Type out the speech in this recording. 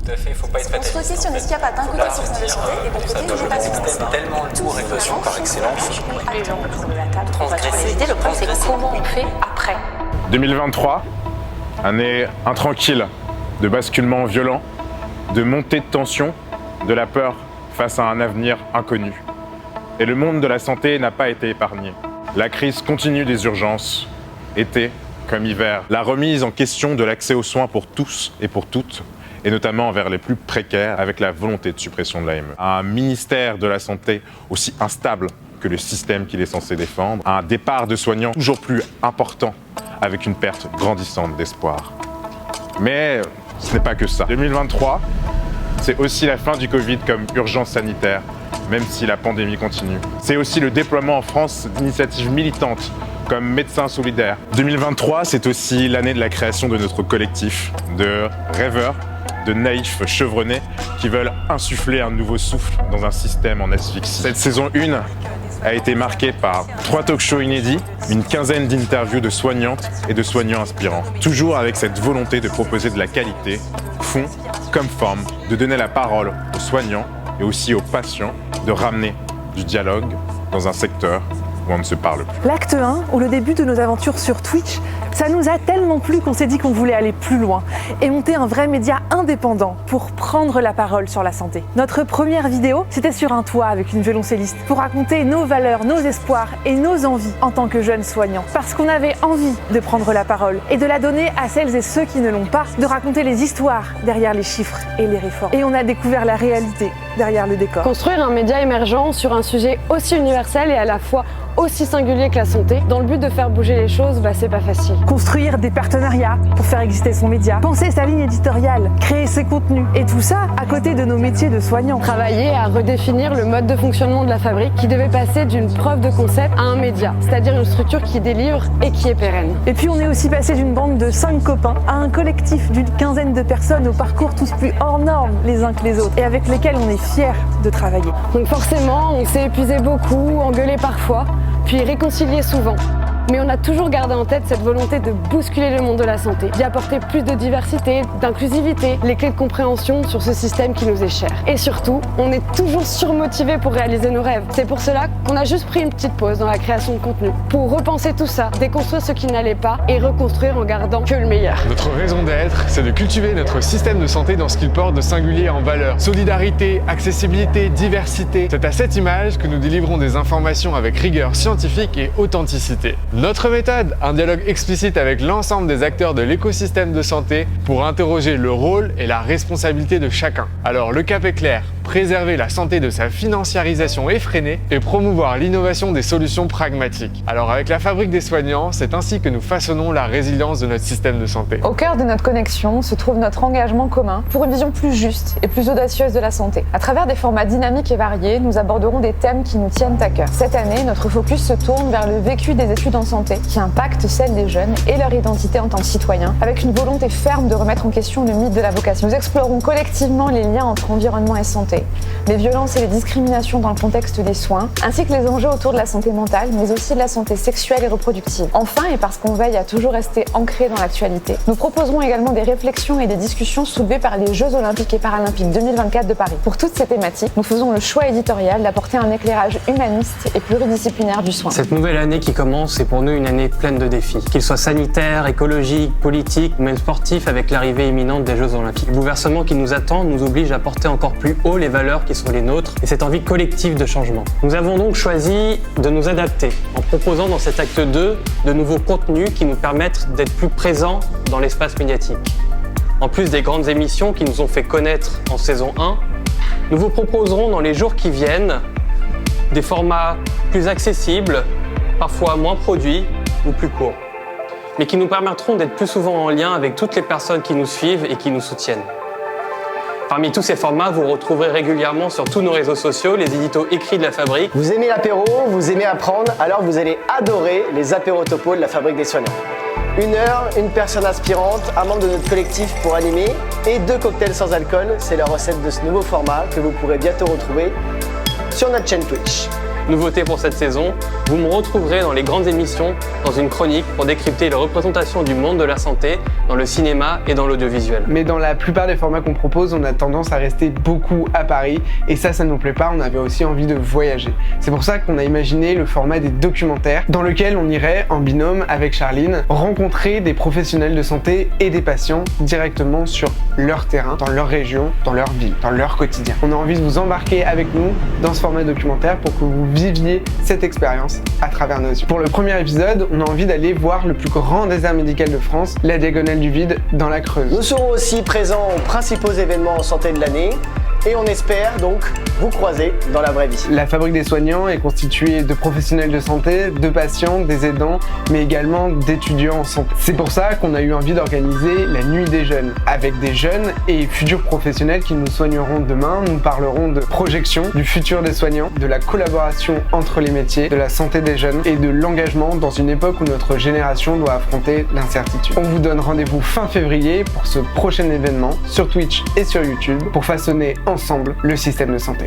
Tout à fait, il ne faut pas être fataliste. On se questionne, est-ce qu'il n'y a pas d'un côté le système de santé et de l'autre côté le système tellement lourd et passion par excellence. Les gens autour de la table, transgresser. Le problème, c'est comment on fait après. 2023, année intranquille, de basculement violent, de montée de tension, de la peur face à un avenir inconnu. Et le monde de la santé n'a pas été épargné. La crise continue des urgences, été comme hiver. La remise en question de l'accès aux soins pour tous et pour toutes, et notamment envers les plus précaires, avec la volonté de suppression de l'AME. Un ministère de la Santé aussi instable que le système qu'il est censé défendre. Un départ de soignants toujours plus important, avec une perte grandissante d'espoir. Mais ce n'est pas que ça. 2023, c'est aussi la fin du Covid comme urgence sanitaire, même si la pandémie continue. C'est aussi le déploiement en France d'initiatives militantes comme Médecins Solidaires. 2023, c'est aussi l'année de la création de notre collectif, de rêveurs, de naïfs chevronnés qui veulent insuffler un nouveau souffle dans un système en asphyxie. Cette saison 1 a été marquée par 3 talk-shows inédits, une quinzaine d'interviews de soignantes et de soignants inspirants. Toujours avec cette volonté de proposer de la qualité, fond comme forme, de donner la parole aux soignants et aussi aux patients, de ramener du dialogue dans un secteur où on ne se parle plus. L'acte 1, ou le début de nos aventures sur Twitch, ça nous a tellement plu qu'on s'est dit qu'on voulait aller plus loin et monter un vrai média indépendant pour prendre la parole sur la santé. Notre première vidéo, c'était sur un toit avec une violoncelliste pour raconter nos valeurs, nos espoirs et nos envies en tant que jeunes soignants. Parce qu'on avait envie de prendre la parole et de la donner à celles et ceux qui ne l'ont pas, de raconter les histoires derrière les chiffres et les réformes. Et on a découvert la réalité derrière le décor. Construire un média émergent sur un sujet aussi universel et à la fois aussi singulier que la santé, dans le but de faire bouger les choses, c'est pas facile. Construire des partenariats pour faire exister son média, penser sa ligne éditoriale, créer ses contenus, et tout ça à côté de nos métiers de soignants. Travailler à redéfinir le mode de fonctionnement de la fabrique qui devait passer d'une preuve de concept à un média, c'est-à-dire une structure qui délivre et qui est pérenne. Et puis on est aussi passé d'une bande de 5 copains à un collectif d'une quinzaine de personnes au parcours tous plus hors normes les uns que les autres, et avec lesquels on est fiers de travailler. Donc forcément, on s'est épuisé beaucoup, engueulé parfois, puis réconcilié souvent. Mais on a toujours gardé en tête cette volonté de bousculer le monde de la santé, d'y apporter plus de diversité, d'inclusivité, les clés de compréhension sur ce système qui nous est cher. Et surtout, on est toujours surmotivé pour réaliser nos rêves. C'est pour cela qu'on a juste pris une petite pause dans la création de contenu, pour repenser tout ça, déconstruire ce qui n'allait pas et reconstruire en gardant que le meilleur. Notre raison d'être, c'est de cultiver notre système de santé dans ce qu'il porte de singulier en valeurs. Solidarité, accessibilité, diversité. C'est à cette image que nous délivrons des informations avec rigueur scientifique et authenticité. Notre méthode, un dialogue explicite avec l'ensemble des acteurs de l'écosystème de santé pour interroger le rôle et la responsabilité de chacun. Alors le cap est clair, préserver la santé de sa financiarisation effrénée et promouvoir l'innovation des solutions pragmatiques. Alors avec la Fabrique des soignants, c'est ainsi que nous façonnons la résilience de notre système de santé. Au cœur de notre connexion se trouve notre engagement commun pour une vision plus juste et plus audacieuse de la santé. À travers des formats dynamiques et variés, nous aborderons des thèmes qui nous tiennent à cœur. Cette année, notre focus se tourne vers le vécu des études en santé qui impactent celle des jeunes et leur identité en tant que citoyens, avec une volonté ferme de remettre en question le mythe de la vocation. Nous explorons collectivement les liens entre environnement et santé, les violences et les discriminations dans le contexte des soins, ainsi que les enjeux autour de la santé mentale, mais aussi de la santé sexuelle et reproductive. Enfin, et parce qu'on veille à toujours rester ancré dans l'actualité, nous proposerons également des réflexions et des discussions soulevées par les Jeux Olympiques et Paralympiques 2024 de Paris. Pour toutes ces thématiques, nous faisons le choix éditorial d'apporter un éclairage humaniste et pluridisciplinaire du soin. Cette nouvelle année qui commence est pour nous une année pleine de défis, qu'ils soient sanitaires, écologiques, politiques ou même sportifs, avec l'arrivée imminente des Jeux Olympiques. Le bouleversement qui nous attend nous oblige à porter encore plus haut les valeurs qui sont les nôtres et cette envie collective de changement. Nous avons donc choisi de nous adapter en proposant dans cet acte 2 de nouveaux contenus qui nous permettent d'être plus présents dans l'espace médiatique. En plus des grandes émissions qui nous ont fait connaître en saison 1, nous vous proposerons dans les jours qui viennent des formats plus accessibles, parfois moins produits ou plus courts, mais qui nous permettront d'être plus souvent en lien avec toutes les personnes qui nous suivent et qui nous soutiennent. Parmi tous ces formats, vous retrouverez régulièrement sur tous nos réseaux sociaux les éditos écrits de la Fabrique. Vous aimez l'apéro, vous aimez apprendre, alors vous allez adorer les apéros topo de la Fabrique des soignants. 1 heure, une personne inspirante, un membre de notre collectif pour animer et 2 cocktails sans alcool. C'est la recette de ce nouveau format que vous pourrez bientôt retrouver sur notre chaîne Twitch. Nouveauté pour cette saison, vous me retrouverez dans les grandes émissions dans une chronique pour décrypter les représentations du monde de la santé dans le cinéma et dans l'audiovisuel. Mais dans la plupart des formats qu'on propose, on a tendance à rester beaucoup à Paris et ça nous plaît pas, on avait aussi envie de voyager. C'est pour ça qu'on a imaginé le format des documentaires dans lequel on irait en binôme avec Charline rencontrer des professionnels de santé et des patients directement sur leur terrain, dans leur région, dans leur ville, dans leur quotidien. On a envie de vous embarquer avec nous dans ce format documentaire pour que vous viviez cette expérience à travers nos yeux. Pour le premier épisode, on a envie d'aller voir le plus grand désert médical de France, la Diagonale du Vide dans la Creuse. Nous serons aussi présents aux principaux événements en santé de l'année et on espère donc vous croiser dans la vraie vie. La Fabrique des soignants est constituée de professionnels de santé, de patients, des aidants, mais également d'étudiants en santé. C'est pour ça qu'on a eu envie d'organiser la Nuit des Jeunes, avec des jeunes et futurs professionnels qui nous soigneront demain. Nous parlerons de projection, du futur des soignants, de la collaboration entre les métiers, de la santé des jeunes et de l'engagement dans une époque où notre génération doit affronter l'incertitude. On vous donne rendez-vous fin février pour ce prochain événement sur Twitch et sur YouTube pour façonner ensemble le système de santé.